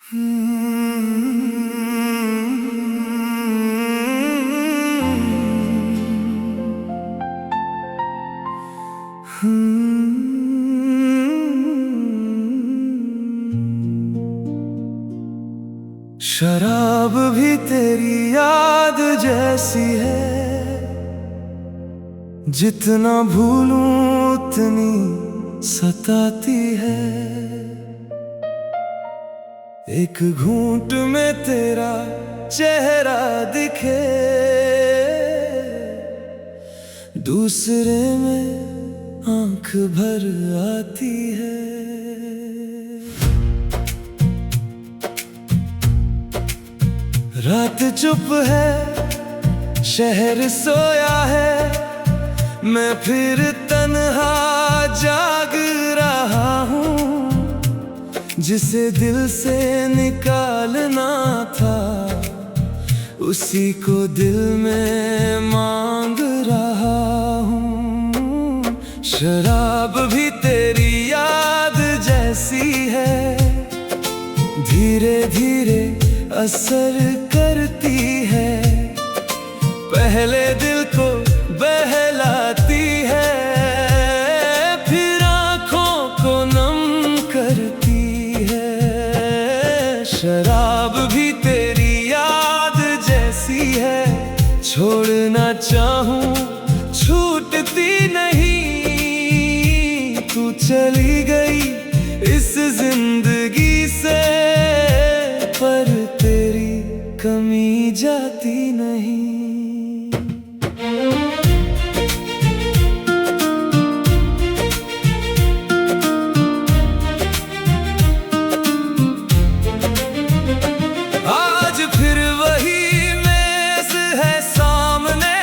शराब भी तेरी याद जैसी है, जितना भूलूं उतनी सताती है। एक घूंट में तेरा चेहरा दिखे, दूसरे में आंख भर आती है। रात चुप है, शहर सोया है, मैं फिर तन्हा जाग रहा हूँ। जिसे दिल से निकालना था, उसी को दिल में मांग रहा हूँ। शराब भी तेरी याद जैसी है, धीरे धीरे असर करती है। पहले दिल को बहलाती है, फिर आँखों को नम करती है। शराब भी तेरी याद जैसी है, छोड़ना चाहूं छूटती नहीं। तू चली गई इस जिंदगी से, पर तेरी कमी जाती नहीं। आज फिर वही मेज है सामने,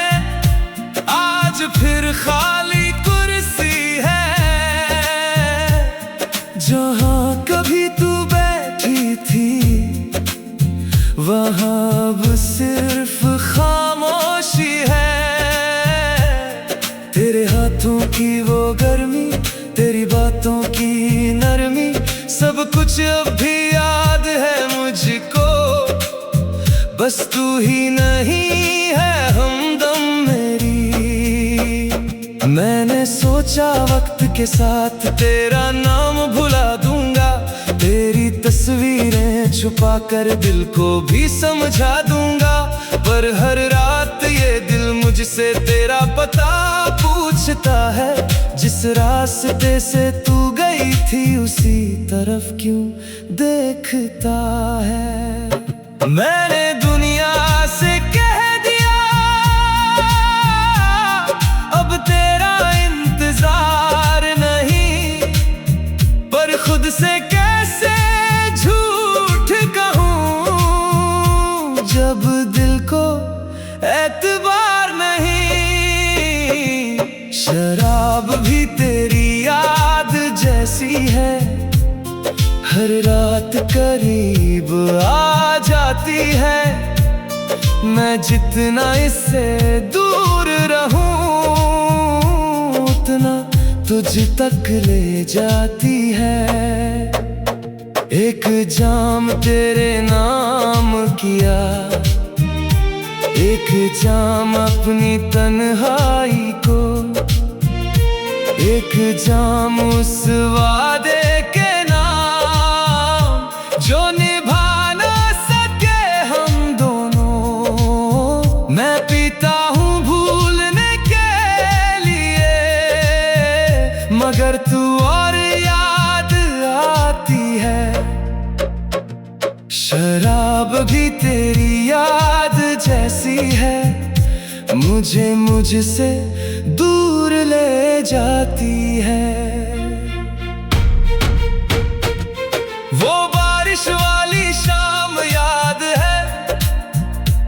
आज फिर खाली कुर्सी है। जहां कभी तू बैठी थी, वहाँ अब सिर्फ खामोशी है। तेरे हाथों की वो गर्मी, तेरी बातों की नरमी, सब कुछ अब भी याद है मुझको। बस तू ही नहीं है हमदम मेरी। मैंने सोचा वक्त के साथ तेरा नाम भुला दूंगा, तेरी तस्वीरें छुपा कर दिल को भी समझा दूंगा। पर हर रात ये दिल मुझसे तेरा पता पूछता है। जिस रास्ते से तू गई थी, उसी तरफ क्यों देखता है। मैंने दुनिया से कह दिया, अब तेरा इंतजार नहीं। पर खुद से कैसे झूठ कहूँ, जब दिल को एतबार नहीं। शराब भी तेरी याद जैसी है, हर रात करीब आ जाती है। मैं जितना इससे दूर रहूं, उतना तुझ तक ले जाती है। एक जाम तेरे नाम किया, एक जाम अपनी तन्हाई को, एक जाम उस वादे के नाम जो निभा ना सके हम दोनों। मैं पीता हूँ भूलने के लिए, मगर तू और याद आती है। शराब भी तेरी याद जैसी है, मुझे मुझसे दूर ले जाती है। वो बारिश वाली शाम याद है,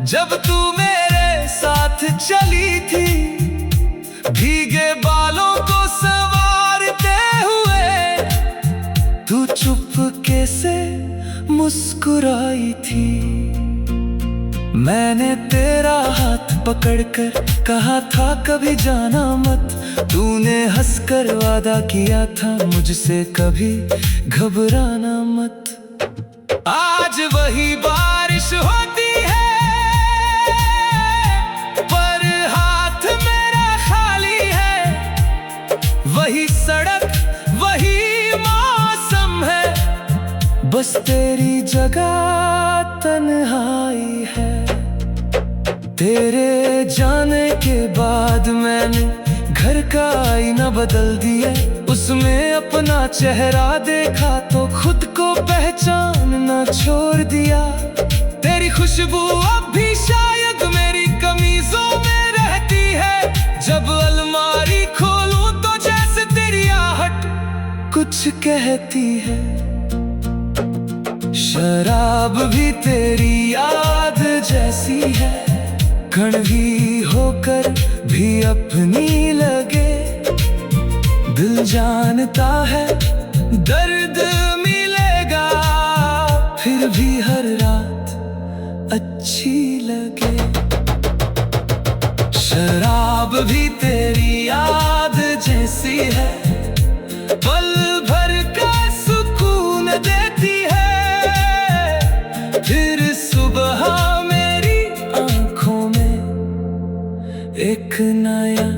जब तू मेरे साथ चली थी। भीगे बालों को संवारते हुए तू चुपके से मुस्कुराई थी। मैंने तेरा हाथ पकड़कर कहा था कभी जाना मत। तूने हंसकर वादा किया था मुझसे कभी घबराना मत। आज बस तेरी जगह तन्हाई है। तेरे जाने के बाद मैंने घर का आईना बदल दिया, उसमें अपना चेहरा देखा तो खुद को पहचानना छोड़ दिया। तेरी खुशबू अब भी शायद मेरी कमीजों में रहती है, जब अलमारी खोलूं तो जैसे तेरी आहट कुछ कहती है। शराब भी तेरी याद जैसी है, कड़वी होकर भी अपनी लगे। दिल जानता है दर्द मिलेगा, फिर भी हर रात अच्छी लगे। शराब भी तेरी याद जैसी है, पल भर का सुकून देती है, फिर सुबह मेरी आंखों में एक नया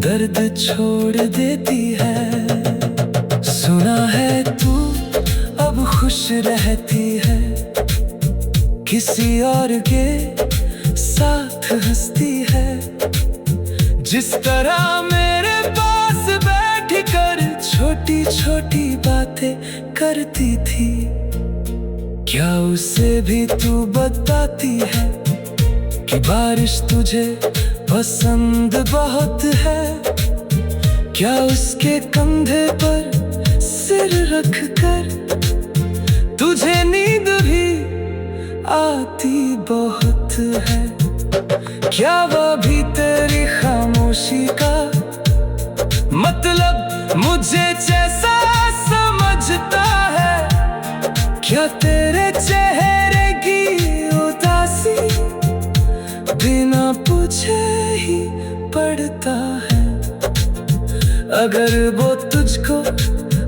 दर्द छोड़ देती है। सुना है तू अब खुश रहती है, किसी और के साथ हंसती है। जिस तरह मेरे पास बैठ कर छोटी छोटी बातें करती थी, क्या उसे भी तू बताती है कि बारिश तुझे पसंद बहुत है? क्या उसके कंधे पर सिर रख कर तुझे नींद भी आती बहुत है? क्या वह भी तेरी खामोशी का मतलब मुझे जैसा समझता है? क्या तेरे चेहरे की उदासी बिना पूछे ही पड़ता है? अगर वो तुझको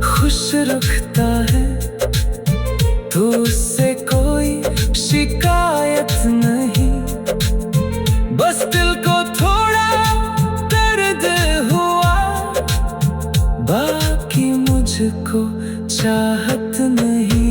खुश रखता है तो उससे कोई शिकायत नहीं, बस दिल को थोड़ा दर्द हुआ, बाकी मुझको चाहत नहीं।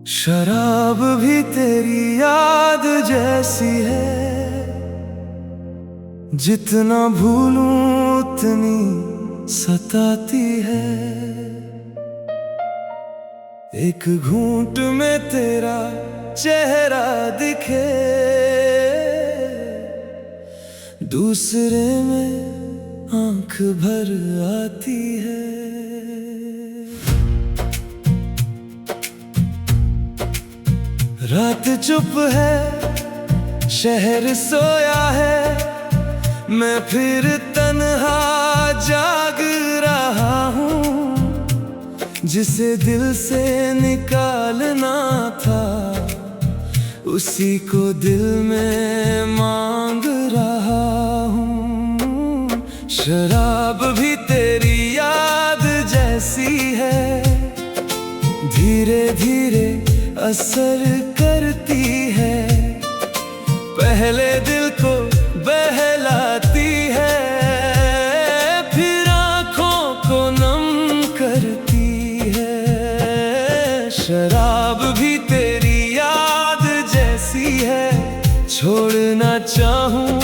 शराब भी तेरी याद जैसी है, जितना भूलूं उतनी सताती है। एक घूंट में तेरा चेहरा दिखे, दूसरे में आंख भर आती है। रात चुप है, शहर सोया है, मैं फिर तन्हा जाग रहा हूँ। जिसे दिल से निकालना था उसी को दिल में मांग रहा हूँ। शराब भी तेरी याद जैसी है, धीरे धीरे असर करती है। पहले दिल को बहलाती है, फिर आँखों को नम करती है। शराब भी तेरी याद जैसी है, छोड़ना चाहूं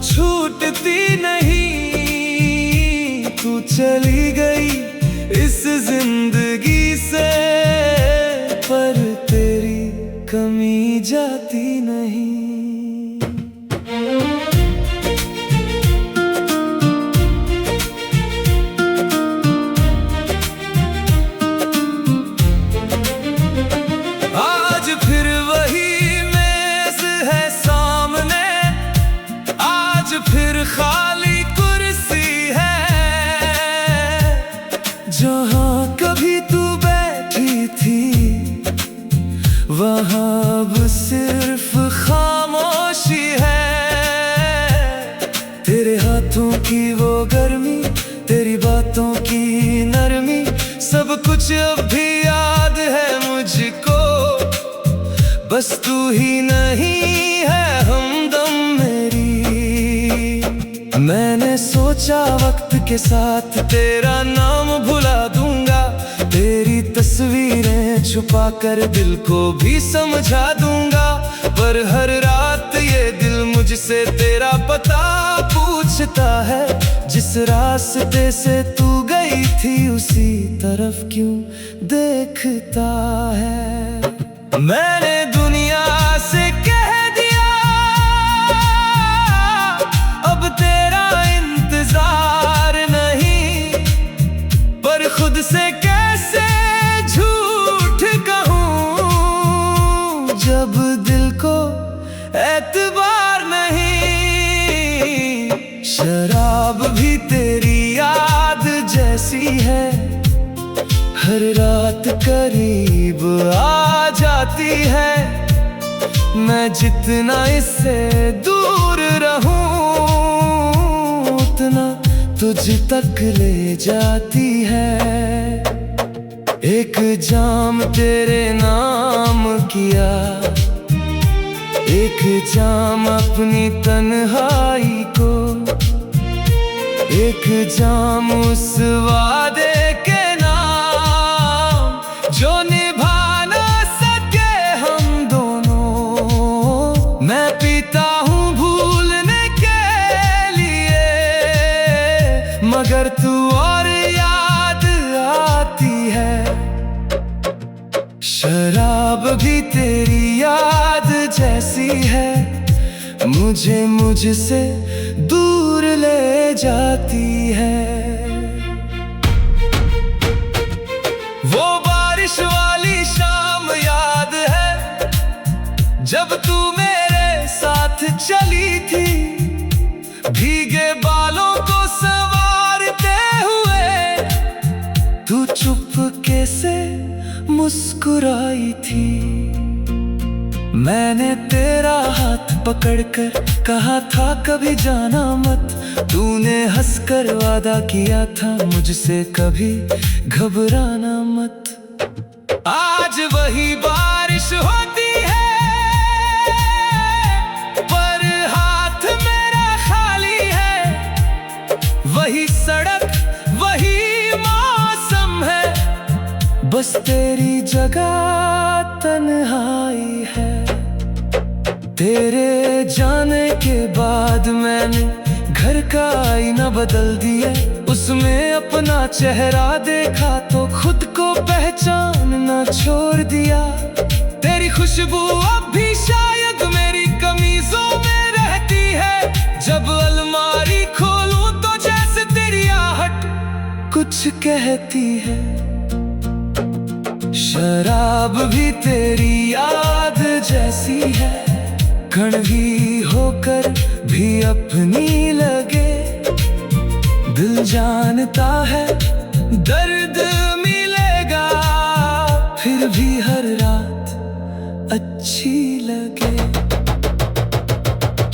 छूटती नहीं। तू चली गई इस जिंदगी से, पर तेरी कमी जाती नहीं। आज फिर वही मेज है सामने, आज फिर खाली कुर्सी है। जहाँ कभी तू बैठी थी वहाँ अब सिर्फ खामोशी है। तेरे हाथों की वो गर्मी, तेरी बातों की नरमी, सब कुछ अब भी याद है मुझको, बस तू ही नहीं है हमदम मेरी। मैंने सोचा वक्त के साथ तेरा नाम भुला दूंगा, तेरी तस्वीरें छुपा कर दिल को भी समझा दूंगा। पर हर रात ये दिल मुझसे तेरा पता पूछता है, जिस रास्ते से तू गई थी उसी तरफ क्यों देखता है। मैंने दुनिया से कह दिया अब तेरा इंतजार नहीं, पर खुद से कैसे झूठ कहूँ जब दिल को एतबार नहीं। शराब भी तेरी याद जैसी है, हर रात करीब आ जाती है। मैं जितना इससे दूर रहूं उतना तुझ तक ले जाती है। एक जाम तेरे नाम किया, एक जाम अपनी तन्हाई को, एक जाम उस वादे के नाम जो निभा ना सके हम दोनों। मैं पीता हूँ भूलने के लिए, मगर तू और याद आती है। शराब भी तेरी याद जैसी है, मुझे मुझसे दूर ले जाती है। वो बारिश वाली शाम याद है जब तू मेरे साथ चली थी, भीगे बालों को संवारते हुए तू चुपके से मुस्कुराई थी। मैंने तेरा हाथ पकड़कर कहा था कभी जाना मत, तूने हंसकर वादा किया था मुझसे कभी घबराना मत। आज वही बारिश होती है पर हाथ मेरा खाली है, वही सड़क वही मौसम है, बस तेरी जगह तन्हाई है। तेरे जाने के बाद मैंने घर का आईना बदल दिया, उसमें अपना चेहरा देखा तो खुद को पहचानना छोड़ दिया। तेरी खुशबू अब भी शायद मेरी कमीजों में रहती है, जब अलमारी खोलूं तो जैसे तेरी आहट कुछ कहती है। शराब भी तेरी याद जैसी है, कड़वी होकर भी अपनी लगे। दिल जानता है दर्द मिलेगा, फिर भी हर रात अच्छी लगे।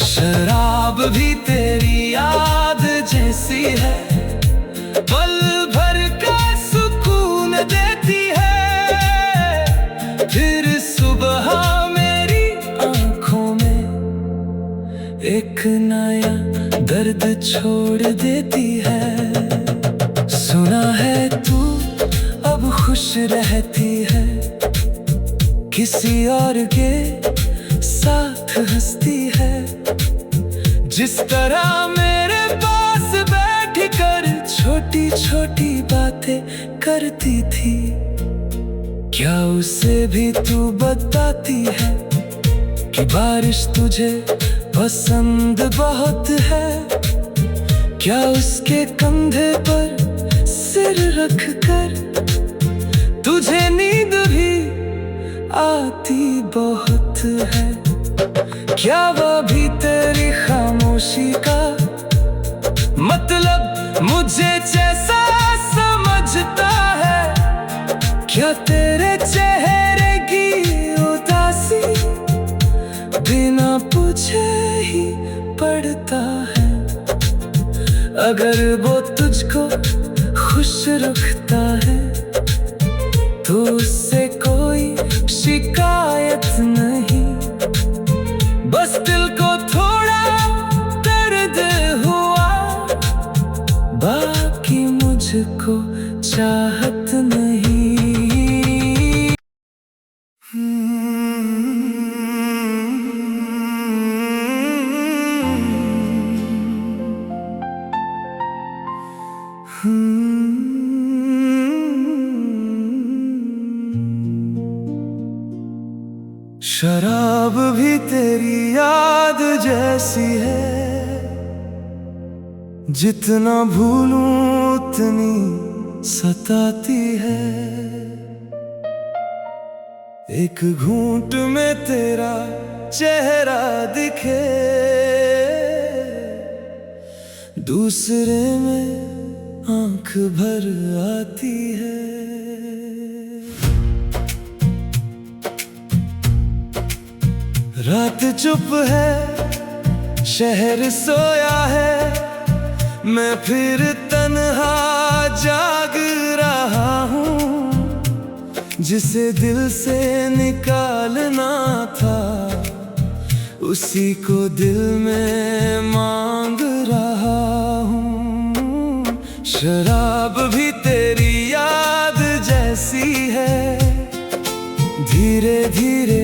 शराब भी तेरी याद जैसी है, पल भर का सुकून देती है, फिर सुबह मेरी आंखों में एक नया दर्द छोड़ देती है। सुना है तू अब खुश रहती है, किसी और के साथ हंसती है। जिस तरह मेरे पास बैठ कर छोटी छोटी बातें करती थी, क्या उसे भी तू बताती है कि बारिश तुझे पसंद बहुत है? क्या उसके कंधे पर सिर रख कर तुझे नींद भी आती बहुत है? क्या वह भी तेरी खामोशी का मतलब मुझे जैसा समझता है? क्या तेरे चेहरे की उदासी बिना पूछे ही पड़ता है? अगर वो तुझको खुश रखता है शिकायत नहीं, बस दिल को थोड़ा दर्द हुआ, बाकी मुझको चाहत नहीं। शराब भी तेरी याद जैसी है, जितना भूलूं उतनी सताती है। एक घूंट में तेरा चेहरा दिखे, दूसरे में आंख भर आती है। रात चुप है, शहर सोया है, मैं फिर तन्हा जाग रहा हूँ। जिसे दिल से निकालना था, उसी को दिल में मांग रहा हूँ। शराब भी तेरी याद जैसी है, धीरे धीरे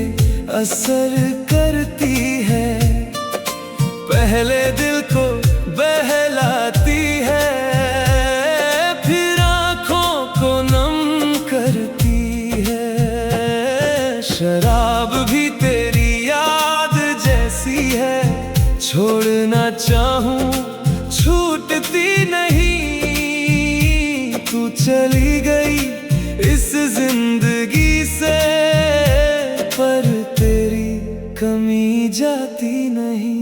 असर करती है। पहले दिल को बहलाती है, फिर आँखों को नम करती है। शराब भी तेरी याद जैसी है, छोड़ना चाहूं छूटती नहीं। तू चली गई इस जिंदगी से, पर तेरी कमी जाती नहीं।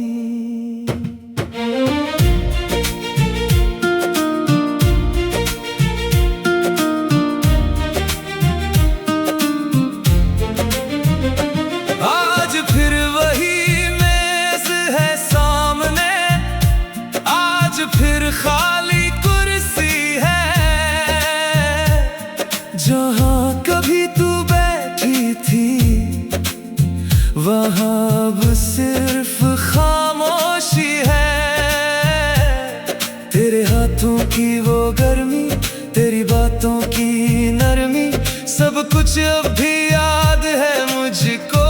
आज फिर वही मेज है सामने, आज फिर खाली कुर्सी है। जहां कभी तू बैठी थी, वहाँ अब सिर्फ खामोशी है। तेरे हाथों की वो गर्मी, तेरी बातों की नरमी, सब कुछ अब भी याद है मुझको।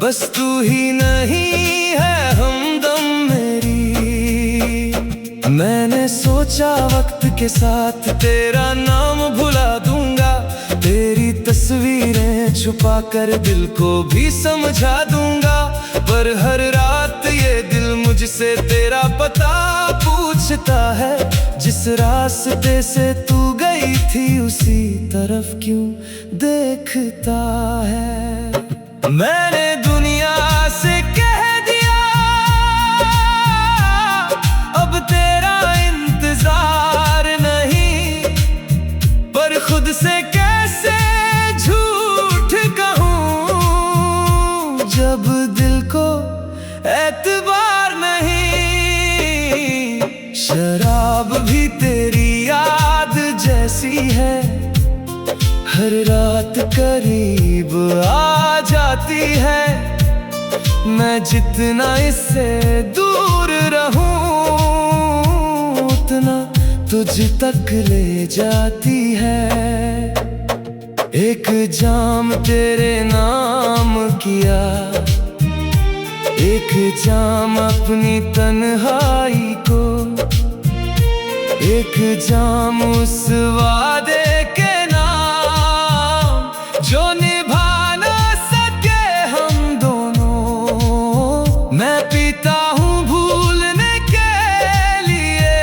बस तू ही नहीं है हमदम मेरी। मैंने सोचा वक्त के साथ तेरा नाम भुला दूंगा, तेरी तस्वीरें छुपा कर दिल को भी समझा दूंगा। पर हर रात ये दिल मुझसे तेरा पता पूछता है। जिस रास्ते से तू गई थी, उसी तरफ क्यों देखता है। मैंने दुनिया से कह दिया, अब तेरा इंतजार नहीं। पर खुद से कैसे झूठ कहूँ, जब दिल को एतबार नहीं। शराब भी तेरी याद जैसी है, हर रात करीब आ जाती है। मैं जितना इससे दूर रहूं, उतना तुझ तक ले जाती है। एक जाम तेरे नाम किया, एक जाम अपनी तन्हाई को, एक जाम उस वादे के नाम जो निभा ना सके हम दोनों। मैं पीता हूँ भूलने के लिए,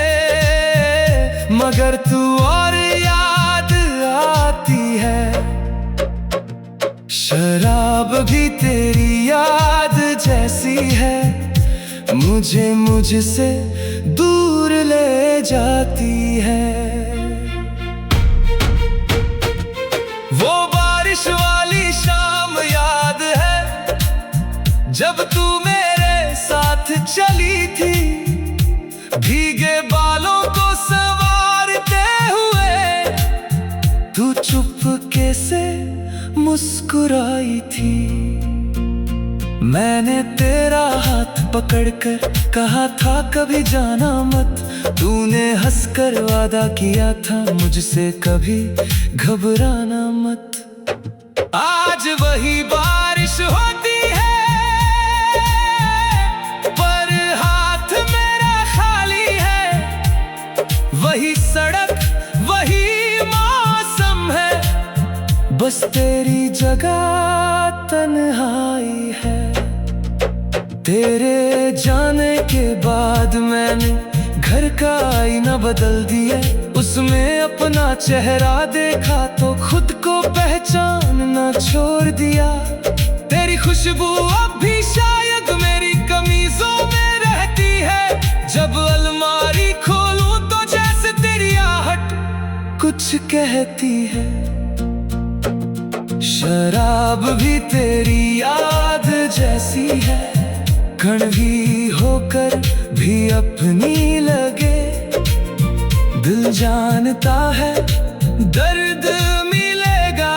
मगर तू और याद आती है। शराब भी तेरी याद जैसी है, मुझे मुझसे दूर ले जाती है। वो बारिश वाली शाम याद है, जब तू मेरे साथ चली थी। भीगे बालों को संवारते हुए तू चुपके से मुस्कुराई थी। मैंने तेरा हाथ पकड़कर कहा था कभी जाना मत। तूने हंसकर वादा किया था मुझसे कभी घबराना मत। आज वही बारिश होती है पर हाथ मेरा खाली है। वही सड़क वही मौसम है, बस तेरी जगह तन्हाई है। तेरे जाने के बाद मैंने घर का आईना बदल दिया। उसमें अपना चेहरा देखा तो खुद को पहचानना छोड़ दिया। तेरी खुशबू अब भी शायद मेरी कमीजों में रहती है। जब अलमारी खोलूं तो जैसे तेरी आहट कुछ कहती है। शराब भी तेरी याद जैसी है, कड़वी होकर भी अपनी लगे। दिल जानता है दर्द मिलेगा,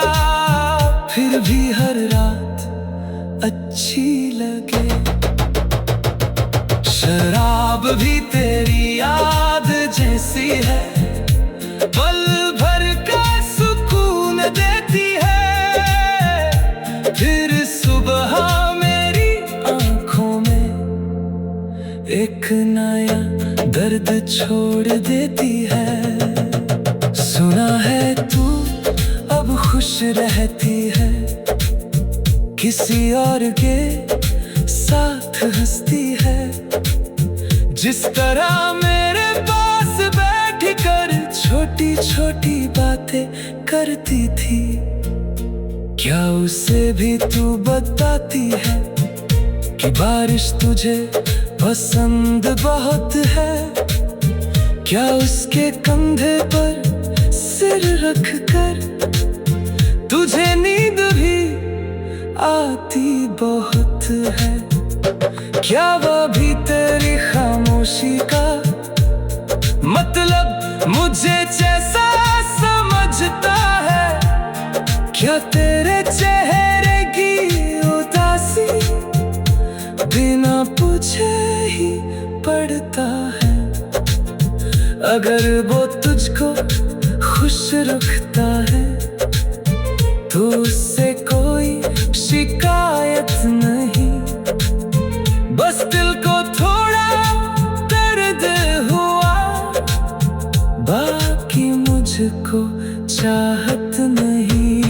फिर भी हर रात अच्छी लगे। शराब भी तेरी याद जैसी है, पल भर का सुकून देती है। फिर सुबह मेरी आंखों में एक नया दर्द छोड़ देती है। सुना है तू अब खुश रहती है, किसी और के साथ हंसती है। जिस तरह मेरे पास बैठ कर छोटी छोटी बातें करती थी, क्या उसे भी तू बताती है कि बारिश तुझे पसंद बहुत है? क्या उसके कंधे पर सिर रख कर तुझे नींद भी आती बहुत है? क्या वह भी तेरी खामोशी का मतलब मुझे जैसा समझता है? क्या तेरे चेहरे की उदासी बिना पूछे ही पड़ता है? अगर वो तुझको खुश रखता है तो उससे कोई शिकायत नहीं। बस दिल को थोड़ा दर्द हुआ, बाकी मुझको चाहत नहीं।